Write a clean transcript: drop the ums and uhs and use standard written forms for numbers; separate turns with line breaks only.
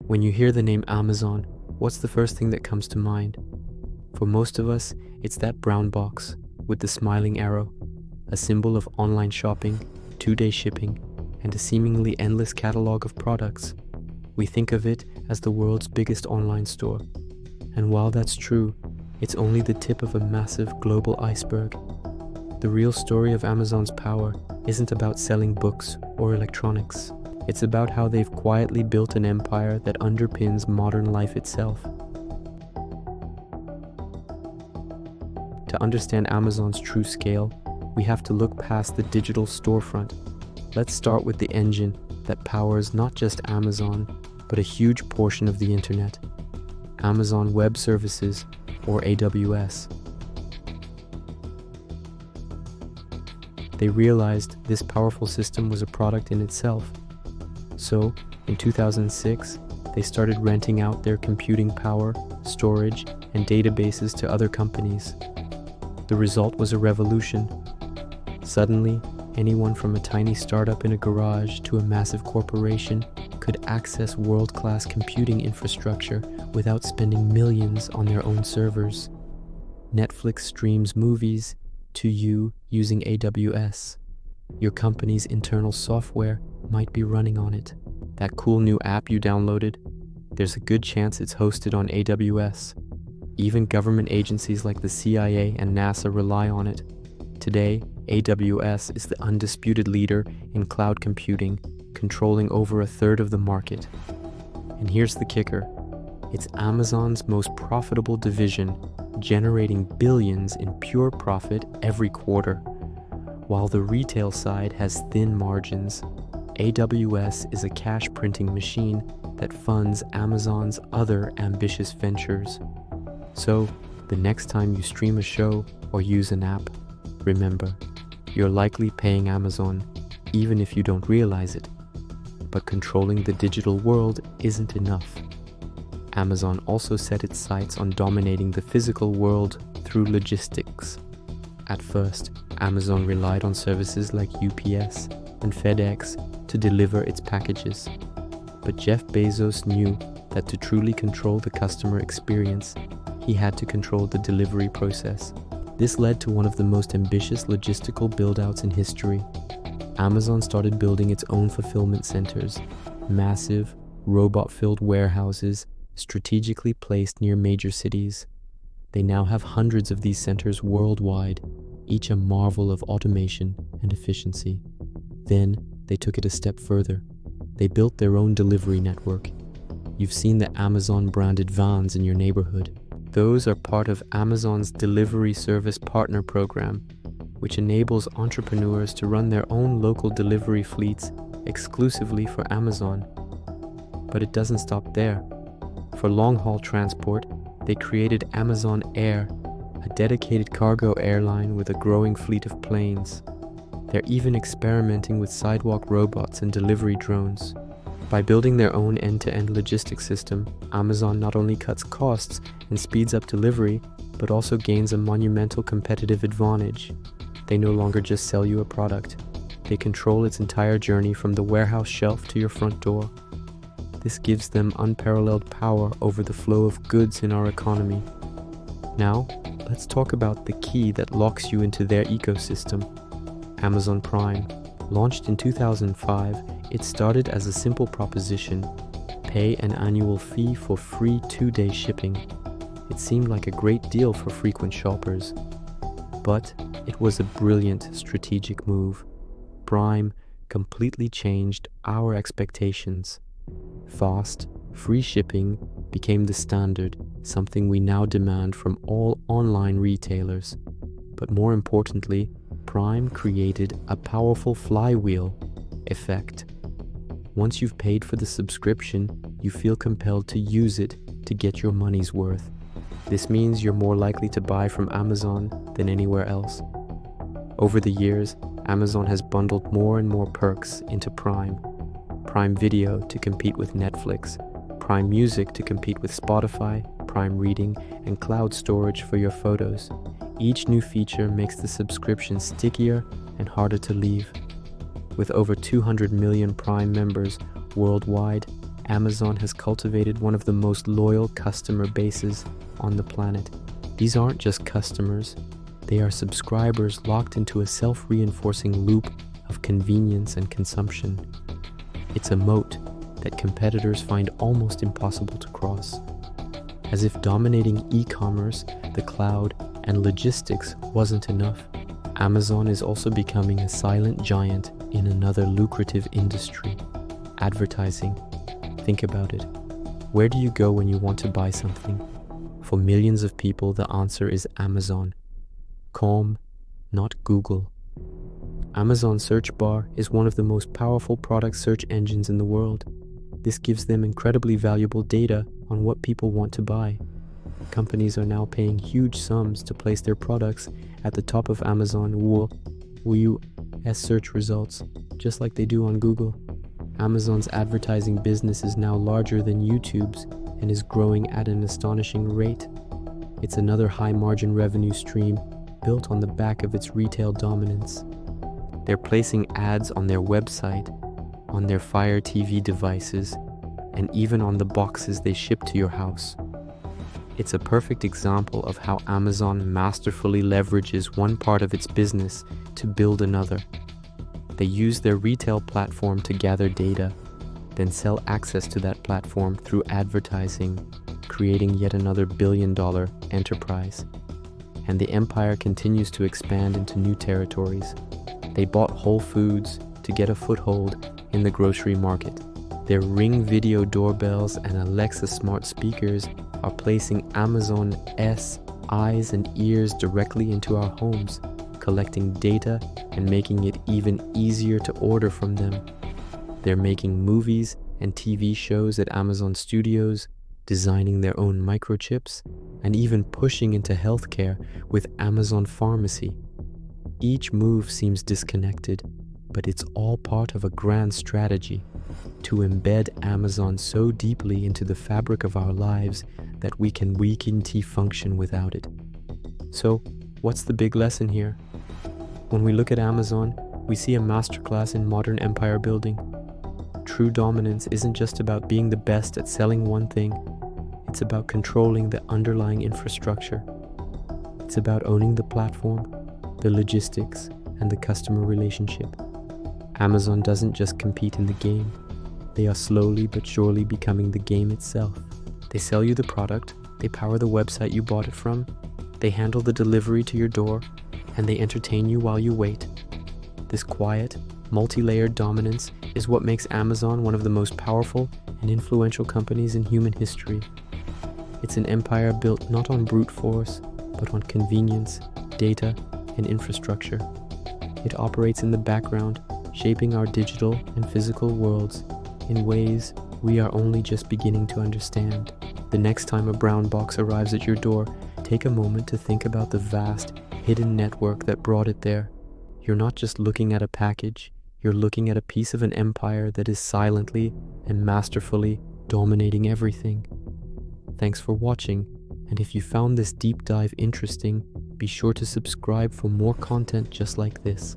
When you hear the name Amazon, what's the first thing that comes to mind? For most of us, it's that brown box with the smiling arrow, a symbol of online shopping, 2-day shipping, and a seemingly endless catalog of products. We think of it as the world's biggest online store. And while that's true, it's only the tip of a massive global iceberg. The real story of Amazon's power isn't about selling books or electronics. It's about how they've quietly built an empire that underpins modern life itself. To understand Amazon's true scale, we have to look past the digital storefront. Let's start with the engine that powers not just Amazon, but a huge portion of the internet: Amazon Web Services, or AWS. They realized this powerful system was a product in itself. So, in 2006, they started renting out their computing power, storage, and databases to other companies. The result was a revolution. Suddenly, anyone from a tiny startup in a garage to a massive corporation could access world-class computing infrastructure without spending millions on their own servers. Netflix streams movies to you using AWS. Your company's internal software might be running on it. That cool new app you downloaded, there's a good chance it's hosted on AWS. Even government agencies like the CIA and NASA rely on it. Today, AWS is the undisputed leader in cloud computing, controlling over 1/3 of the market. And here's the kicker: it's Amazon's most profitable division, generating billions in pure profit every quarter. While the retail side has thin margins, AWS is a cash printing machine that funds Amazon's other ambitious ventures. So, the next time you stream a show or use an app, remember, you're likely paying Amazon, even if you don't realize it. But controlling the digital world isn't enough. Amazon also set its sights on dominating the physical world through logistics. At first, Amazon relied on services like UPS and FedEx to deliver its packages. But Jeff Bezos knew that to truly control the customer experience, he had to control the delivery process. This led to one of the most ambitious logistical build-outs in history. Amazon started building its own fulfillment centers, massive, robot-filled warehouses strategically placed near major cities. They now have hundreds of these centers worldwide, each a marvel of automation and efficiency. Then, they took it a step further. They built their own delivery network. You've seen the Amazon-branded vans in your neighborhood. Those are part of Amazon's Delivery Service Partner Program, which enables entrepreneurs to run their own local delivery fleets exclusively for Amazon. But it doesn't stop there. For long-haul transport, they created Amazon Air, a dedicated cargo airline with a growing fleet of planes. They're even experimenting with sidewalk robots and delivery drones. By building their own end-to-end logistics system, Amazon not only cuts costs and speeds up delivery, but also gains a monumental competitive advantage. They no longer just sell you a product. They control its entire journey from the warehouse shelf to your front door. This gives them unparalleled power over the flow of goods in our economy. Now, let's talk about the key that locks you into their ecosystem: Amazon Prime. Launched in 2005, it started as a simple proposition: pay an annual fee for free 2-day shipping. It seemed like a great deal for frequent shoppers. But it was a brilliant strategic move. Prime completely changed our expectations. Fast, free shipping became the standard, something we now demand from all online retailers. But more importantly, Prime created a powerful flywheel effect. Once you've paid for the subscription, you feel compelled to use it to get your money's worth. This means you're more likely to buy from Amazon than anywhere else. Over the years, Amazon has bundled more and more perks into Prime. Prime Video to compete with Netflix, Prime Music to compete with Spotify, Prime Reading, and cloud storage for your photos. Each new feature makes the subscription stickier and harder to leave. With over 200 million Prime members worldwide, Amazon has cultivated one of the most loyal customer bases on the planet. These aren't just customers, they are subscribers locked into a self-reinforcing loop of convenience and consumption. It's a moat that competitors find almost impossible to cross. As if dominating e-commerce, the cloud, and logistics wasn't enough, Amazon is also becoming a silent giant in another lucrative industry, advertising. Think about it. Where do you go when you want to buy something? For millions of people, the answer is Amazon. Calm, not Google. Amazon search bar is one of the most powerful product search engines in the world. This gives them incredibly valuable data on what people want to buy. Companies are now paying huge sums to place their products at the top of Amazon WooS search results, just like they do on Google. Amazon's advertising business is now larger than YouTube's and is growing at an astonishing rate. It's another high-margin revenue stream built on the back of its retail dominance. They're placing ads on their website, on their Fire TV devices, and even on the boxes they ship to your house. It's a perfect example of how Amazon masterfully leverages one part of its business to build another. They use their retail platform to gather data, then sell access to that platform through advertising, creating yet another billion-dollar enterprise. And the empire continues to expand into new territories. They bought Whole Foods to get a foothold in the grocery market. Their Ring video doorbells and Alexa smart speakers are placing Amazon's eyes and ears directly into our homes, collecting data and making it even easier to order from them. They're making movies and TV shows at Amazon Studios, designing their own microchips, and even pushing into healthcare with Amazon Pharmacy. Each move seems disconnected, but it's all part of a grand strategy to embed Amazon so deeply into the fabric of our lives that we can function without it. So, what's the big lesson here? When we look at Amazon, we see a masterclass in modern empire building. True dominance isn't just about being the best at selling one thing, it's about controlling the underlying infrastructure. It's about owning the platform, the logistics, and the customer relationship. Amazon doesn't just compete in the game, they are slowly but surely becoming the game itself. They sell you the product, they power the website you bought it from, they handle the delivery to your door, and they entertain you while you wait. This quiet, multi-layered dominance is what makes Amazon one of the most powerful and influential companies in human history. It's an empire built not on brute force, but on convenience, data, and infrastructure. It operates in the background, shaping our digital and physical worlds in ways we are only just beginning to understand. The next time a brown box arrives at your door, take a moment to think about the vast, hidden network that brought it there. You're not just looking at a package, you're looking at a piece of an empire that is silently and masterfully dominating everything. Thanks for watching, and if you found this deep dive interesting, be sure to subscribe for more content just like this.